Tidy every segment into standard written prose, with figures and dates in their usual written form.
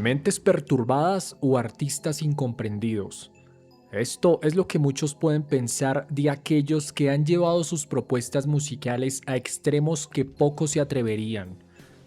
Mentes perturbadas o artistas incomprendidos. Esto es lo que muchos pueden pensar de aquellos que han llevado sus propuestas musicales a extremos que pocos se atreverían,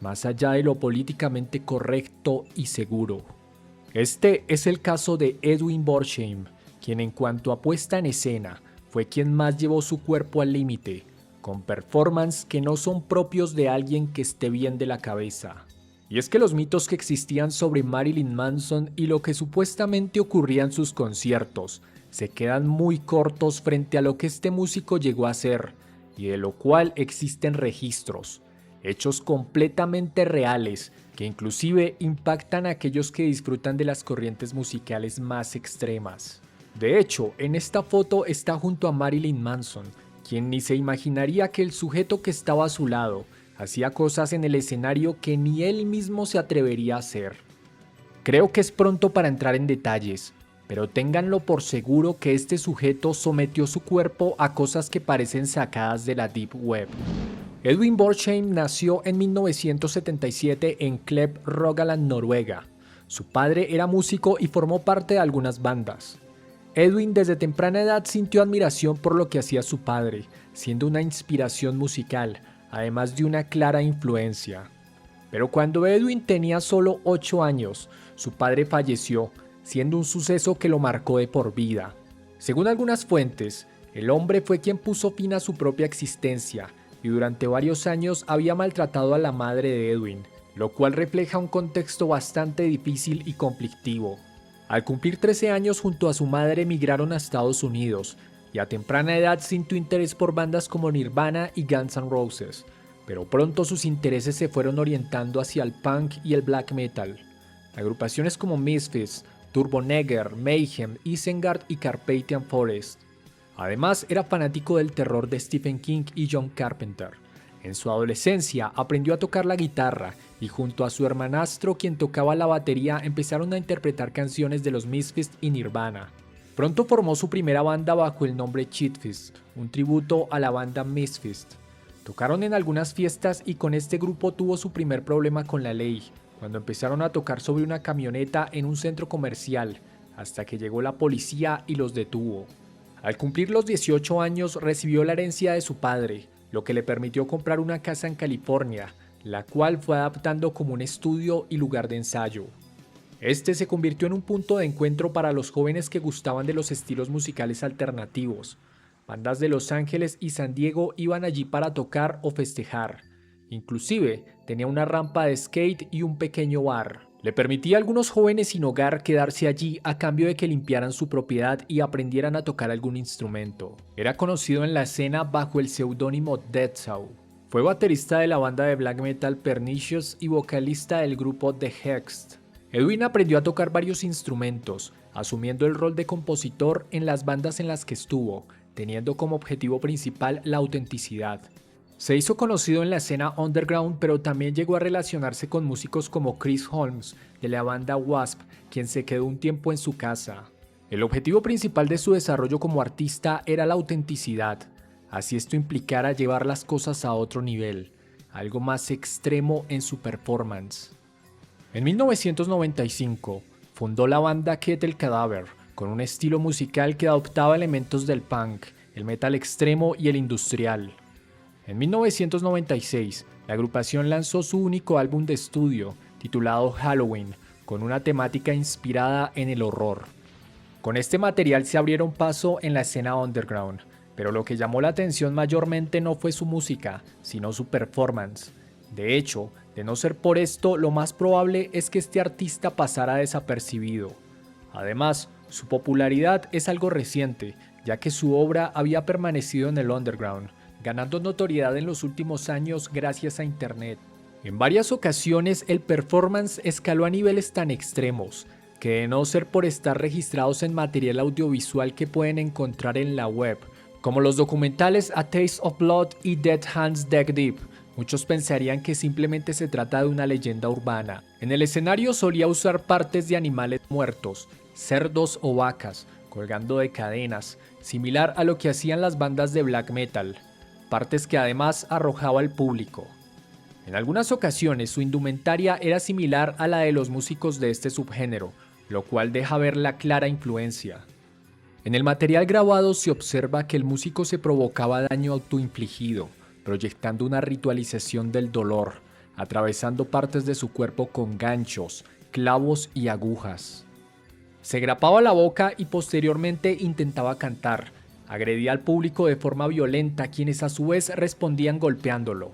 más allá de lo políticamente correcto y seguro. Este es el caso de Edwin Borsheim, quien en cuanto a puesta en escena, fue quien más llevó su cuerpo al límite, con performances que no son propios de alguien que esté bien de la cabeza. Y es que los mitos que existían sobre Marilyn Manson y lo que supuestamente ocurría en sus conciertos se quedan muy cortos frente a lo que este músico llegó a hacer, y de lo cual existen registros, hechos completamente reales que inclusive impactan a aquellos que disfrutan de las corrientes musicales más extremas. De hecho, en esta foto está junto a Marilyn Manson, quien ni se imaginaría que el sujeto que estaba a su lado hacía cosas en el escenario que ni él mismo se atrevería a hacer. Creo que es pronto para entrar en detalles, pero ténganlo por seguro que este sujeto sometió su cuerpo a cosas que parecen sacadas de la Deep Web. Edwin Borsheim nació en 1977 en Klepp, Rogaland, Noruega. Su padre era músico y formó parte de algunas bandas. Edwin desde temprana edad sintió admiración por lo que hacía su padre, siendo una inspiración musical, además de una clara influencia. Pero cuando Edwin tenía solo 8 años, su padre falleció, siendo un suceso que lo marcó de por vida. Según algunas fuentes, el hombre fue quien puso fin a su propia existencia y durante varios años había maltratado a la madre de Edwin, lo cual refleja un contexto bastante difícil y conflictivo. Al cumplir 13 años junto a su madre emigraron a Estados Unidos, y a temprana edad sintió interés por bandas como Nirvana y Guns N' Roses, pero pronto sus intereses se fueron orientando hacia el punk y el black metal. Agrupaciones como Misfits, Turbonegger, Mayhem, Isengard y Carpathian Forest. Además, era fanático del terror de Stephen King y John Carpenter. En su adolescencia aprendió a tocar la guitarra y junto a su hermanastro, quien tocaba la batería, empezaron a interpretar canciones de los Misfits y Nirvana. Pronto formó su primera banda bajo el nombre Cheat Fist, un tributo a la banda Misfits. Tocaron en algunas fiestas y con este grupo tuvo su primer problema con la ley, cuando empezaron a tocar sobre una camioneta en un centro comercial, hasta que llegó la policía y los detuvo. Al cumplir los 18 años recibió la herencia de su padre, lo que le permitió comprar una casa en California, la cual fue adaptando como un estudio y lugar de ensayo. Este se convirtió en un punto de encuentro para los jóvenes que gustaban de los estilos musicales alternativos. Bandas de Los Ángeles y San Diego iban allí para tocar o festejar. Inclusive tenía una rampa de skate y un pequeño bar. Le permitía a algunos jóvenes sin hogar quedarse allí a cambio de que limpiaran su propiedad y aprendieran a tocar algún instrumento. Era conocido en la escena bajo el seudónimo Dead Saw. Fue baterista de la banda de black metal Pernicious y vocalista del grupo The Hexed. Edwin aprendió a tocar varios instrumentos, asumiendo el rol de compositor en las bandas en las que estuvo, teniendo como objetivo principal la autenticidad. Se hizo conocido en la escena underground, pero también llegó a relacionarse con músicos como Chris Holmes, de la banda Wasp, quien se quedó un tiempo en su casa. El objetivo principal de su desarrollo como artista era la autenticidad, así esto implicara llevar las cosas a otro nivel, algo más extremo en su performance. En 1995, fundó la banda Kettle Cadaver, con un estilo musical que adoptaba elementos del punk, el metal extremo y el industrial. En 1996, la agrupación lanzó su único álbum de estudio, titulado Halloween, con una temática inspirada en el horror. Con este material se abrieron paso en la escena underground, pero lo que llamó la atención mayormente no fue su música, sino su performance. De hecho, de no ser por esto, lo más probable es que este artista pasara desapercibido. Además, su popularidad es algo reciente, ya que su obra había permanecido en el underground, ganando notoriedad en los últimos años gracias a Internet. En varias ocasiones el performance escaló a niveles tan extremos, que de no ser por estar registrados en material audiovisual que pueden encontrar en la web, como los documentales A Taste of Blood y Dead Hands Dig Deep, muchos pensarían que simplemente se trata de una leyenda urbana. En el escenario solía usar partes de animales muertos, cerdos o vacas, colgando de cadenas, similar a lo que hacían las bandas de black metal, partes que además arrojaba al público. En algunas ocasiones su indumentaria era similar a la de los músicos de este subgénero, lo cual deja ver la clara influencia. En el material grabado se observa que el músico se provocaba daño autoinfligido, proyectando una ritualización del dolor, atravesando partes de su cuerpo con ganchos, clavos y agujas. Se grapaba la boca y posteriormente intentaba cantar. Agredía al público de forma violenta, quienes a su vez respondían golpeándolo.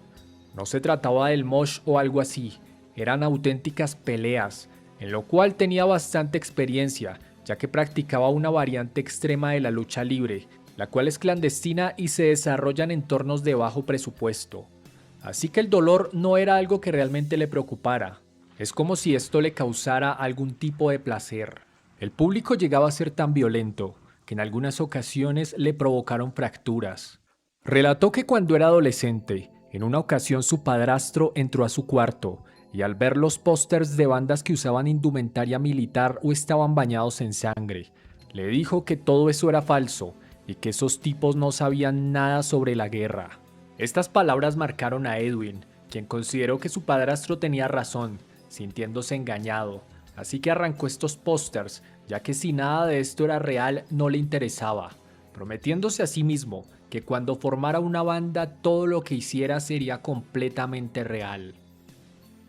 No se trataba del mosh o algo así, eran auténticas peleas, en lo cual tenía bastante experiencia, ya que practicaba una variante extrema de la lucha libre, la cual es clandestina y se desarrolla en entornos de bajo presupuesto. Así que el dolor no era algo que realmente le preocupara. Es como si esto le causara algún tipo de placer. El público llegaba a ser tan violento que en algunas ocasiones le provocaron fracturas. Relató que cuando era adolescente, en una ocasión su padrastro entró a su cuarto y al ver los pósters de bandas que usaban indumentaria militar o estaban bañados en sangre, le dijo que todo eso era falso y que esos tipos no sabían nada sobre la guerra. Estas palabras marcaron a Edwin, quien consideró que su padrastro tenía razón, sintiéndose engañado, así que arrancó estos pósters, ya que si nada de esto era real no le interesaba, prometiéndose a sí mismo que cuando formara una banda todo lo que hiciera sería completamente real.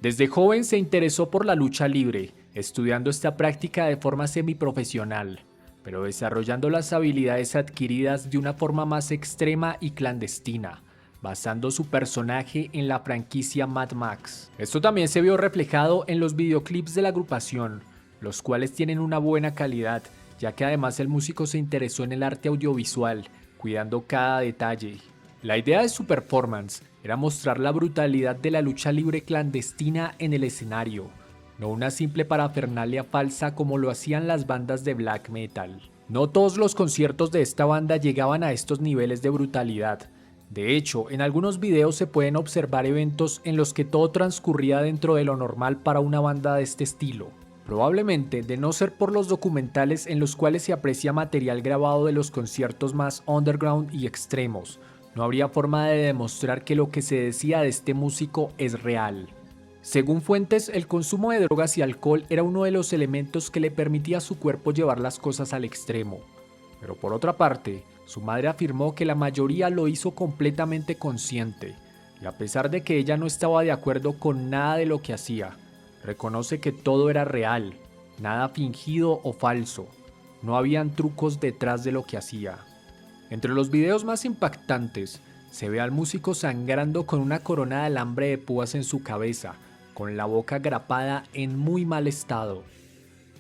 Desde joven se interesó por la lucha libre, estudiando esta práctica de forma semiprofesional, pero desarrollando las habilidades adquiridas de una forma más extrema y clandestina, basando su personaje en la franquicia Mad Max. Esto también se vio reflejado en los videoclips de la agrupación, los cuales tienen una buena calidad, ya que además el músico se interesó en el arte audiovisual, cuidando cada detalle. La idea de su performance era mostrar la brutalidad de la lucha libre clandestina en el escenario, no una simple parafernalia falsa como lo hacían las bandas de black metal. No todos los conciertos de esta banda llegaban a estos niveles de brutalidad. De hecho, en algunos videos se pueden observar eventos en los que todo transcurría dentro de lo normal para una banda de este estilo. Probablemente, de no ser por los documentales en los cuales se aprecia material grabado de los conciertos más underground y extremos, no habría forma de demostrar que lo que se decía de este músico es real. Según fuentes, el consumo de drogas y alcohol era uno de los elementos que le permitía a su cuerpo llevar las cosas al extremo. Pero por otra parte, su madre afirmó que la mayoría lo hizo completamente consciente, y a pesar de que ella no estaba de acuerdo con nada de lo que hacía, reconoce que todo era real, nada fingido o falso, no habían trucos detrás de lo que hacía. Entre los videos más impactantes, se ve al músico sangrando con una corona de alambre de púas en su cabeza, con la boca grapada en muy mal estado.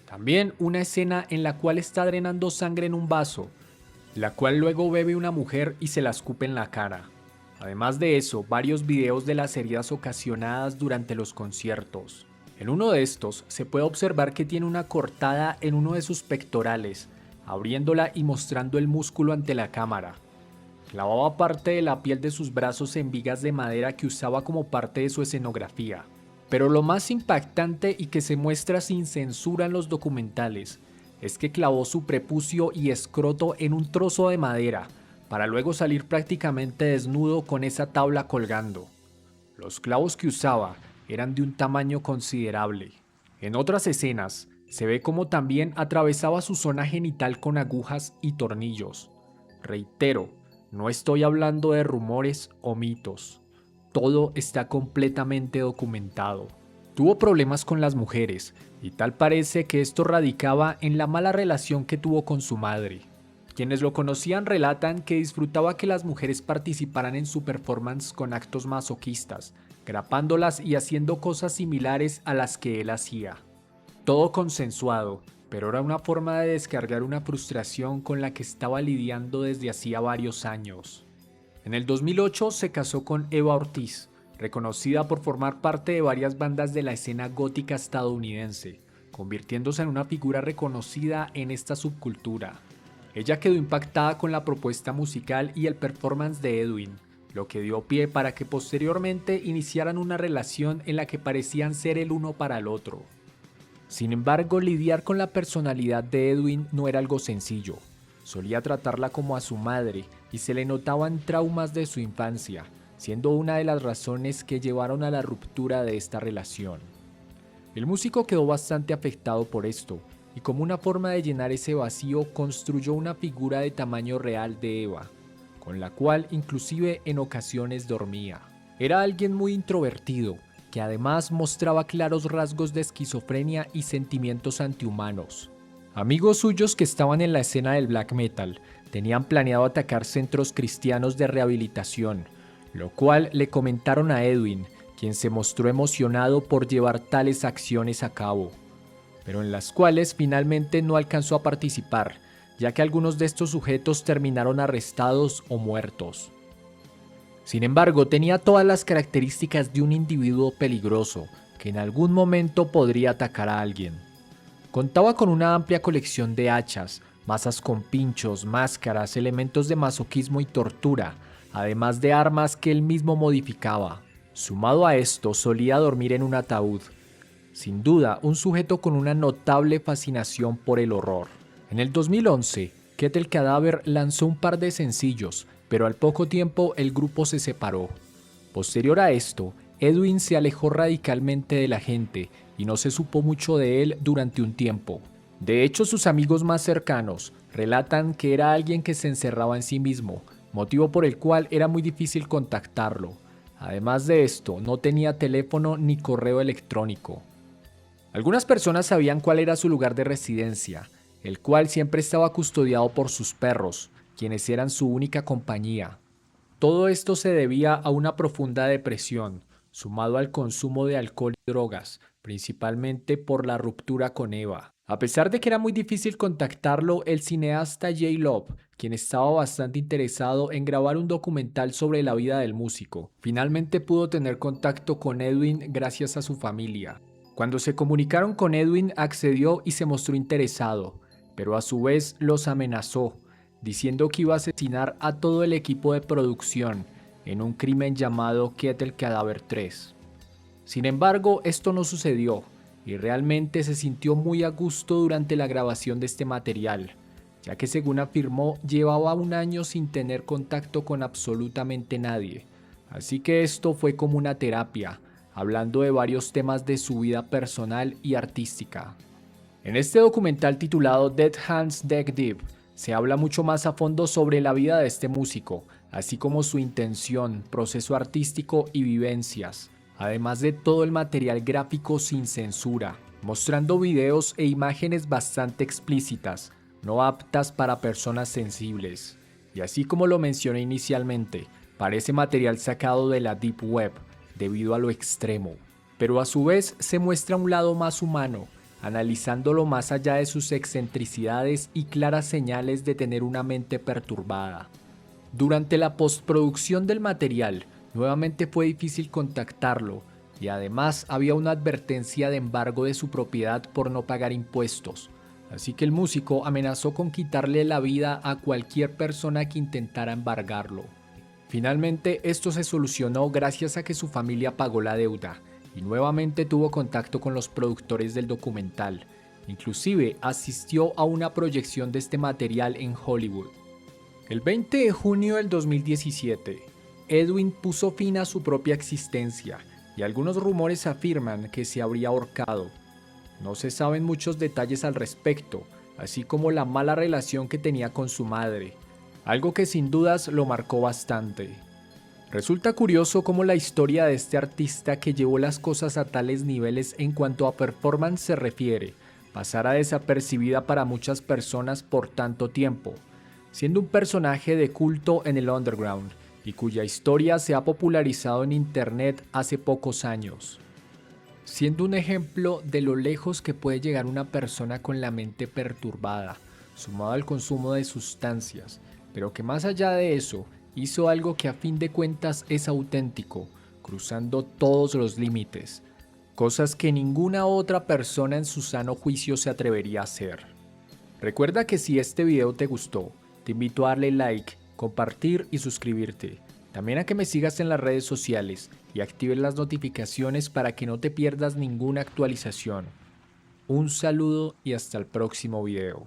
También una escena en la cual está drenando sangre en un vaso, la cual luego bebe una mujer y se la escupe en la cara. Además de eso, varios videos de las heridas ocasionadas durante los conciertos. En uno de estos se puede observar que tiene una cortada en uno de sus pectorales, abriéndola y mostrando el músculo ante la cámara. Clavaba parte de la piel de sus brazos en vigas de madera que usaba como parte de su escenografía. Pero lo más impactante y que se muestra sin censura en los documentales es que clavó su prepucio y escroto en un trozo de madera, para luego salir prácticamente desnudo con esa tabla colgando. Los clavos que usaba eran de un tamaño considerable. En otras escenas, se ve cómo también atravesaba su zona genital con agujas y tornillos. Reitero, no estoy hablando de rumores o mitos. Todo está completamente documentado. Tuvo problemas con las mujeres, y tal parece que esto radicaba en la mala relación que tuvo con su madre. Quienes lo conocían relatan que disfrutaba que las mujeres participaran en su performance con actos masoquistas, grapándolas y haciendo cosas similares a las que él hacía. Todo consensuado, pero era una forma de descargar una frustración con la que estaba lidiando desde hacía varios años. En el 2008 se casó con Eva Ortiz, reconocida por formar parte de varias bandas de la escena gótica estadounidense, convirtiéndose en una figura reconocida en esta subcultura. Ella quedó impactada con la propuesta musical y el performance de Edwin, lo que dio pie para que posteriormente iniciaran una relación en la que parecían ser el uno para el otro. Sin embargo, lidiar con la personalidad de Edwin no era algo sencillo. Solía tratarla como a su madre y se le notaban traumas de su infancia, siendo una de las razones que llevaron a la ruptura de esta relación. El músico quedó bastante afectado por esto, y como una forma de llenar ese vacío construyó una figura de tamaño real de Eva, con la cual inclusive en ocasiones dormía. Era alguien muy introvertido, que además mostraba claros rasgos de esquizofrenia y sentimientos antihumanos. Amigos suyos que estaban en la escena del black metal tenían planeado atacar centros cristianos de rehabilitación, lo cual le comentaron a Edwin, quien se mostró emocionado por llevar tales acciones a cabo, pero en las cuales finalmente no alcanzó a participar, ya que algunos de estos sujetos terminaron arrestados o muertos. Sin embargo, tenía todas las características de un individuo peligroso, que en algún momento podría atacar a alguien. Contaba con una amplia colección de hachas, masas con pinchos, máscaras, elementos de masoquismo y tortura, además de armas que él mismo modificaba. Sumado a esto, solía dormir en un ataúd. Sin duda, un sujeto con una notable fascinación por el horror. En el 2011, Ketel Cadaver lanzó un par de sencillos, pero al poco tiempo el grupo se separó. Posterior a esto, Edwin se alejó radicalmente de la gente y no se supo mucho de él durante un tiempo. De hecho, sus amigos más cercanos relatan que era alguien que se encerraba en sí mismo, motivo por el cual era muy difícil contactarlo. Además de esto, no tenía teléfono ni correo electrónico. Algunas personas sabían cuál era su lugar de residencia, el cual siempre estaba custodiado por sus perros, quienes eran su única compañía. Todo esto se debía a una profunda depresión, sumado al consumo de alcohol y drogas, principalmente por la ruptura con Eva. A pesar de que era muy difícil contactarlo, el cineasta J. Love, quien estaba bastante interesado en grabar un documental sobre la vida del músico, finalmente pudo tener contacto con Edwin gracias a su familia. Cuando se comunicaron con Edwin, accedió y se mostró interesado, pero a su vez los amenazó, diciendo que iba a asesinar a todo el equipo de producción en un crimen llamado Ketel Cadaver 3. Sin embargo, esto no sucedió y realmente se sintió muy a gusto durante la grabación de este material, ya que según afirmó llevaba un año sin tener contacto con absolutamente nadie, así que esto fue como una terapia, hablando de varios temas de su vida personal y artística. En este documental titulado Dead Hands Dig Deep, se habla mucho más a fondo sobre la vida de este músico, así como su intención, proceso artístico y vivencias, además de todo el material gráfico sin censura, mostrando videos e imágenes bastante explícitas, no aptas para personas sensibles. Y así como lo mencioné inicialmente, parece material sacado de la Deep Web, debido a lo extremo, pero a su vez se muestra un lado más humano, analizándolo más allá de sus excentricidades y claras señales de tener una mente perturbada. Durante la postproducción del material, nuevamente fue difícil contactarlo y además había una advertencia de embargo de su propiedad por no pagar impuestos, así que el músico amenazó con quitarle la vida a cualquier persona que intentara embargarlo. Finalmente, esto se solucionó gracias a que su familia pagó la deuda y nuevamente tuvo contacto con los productores del documental. Inclusive asistió a una proyección de este material en Hollywood. El 20 de junio del 2017, Edwin puso fin a su propia existencia y algunos rumores afirman que se habría ahorcado. No se saben muchos detalles al respecto, así como la mala relación que tenía con su madre, algo que sin dudas lo marcó bastante. Resulta curioso cómo la historia de este artista que llevó las cosas a tales niveles en cuanto a performance se refiere, pasara desapercibida para muchas personas por tanto tiempo, siendo un personaje de culto en el underground y cuya historia se ha popularizado en internet hace pocos años, siendo un ejemplo de lo lejos que puede llegar una persona con la mente perturbada, sumado al consumo de sustancias, pero que más allá de eso, hizo algo que a fin de cuentas es auténtico, cruzando todos los límites, cosas que ninguna otra persona en su sano juicio se atrevería a hacer. Recuerda que si este video te gustó, te invito a darle like, compartir y suscribirte. También a que me sigas en las redes sociales y actives las notificaciones para que no te pierdas ninguna actualización. Un saludo y hasta el próximo video.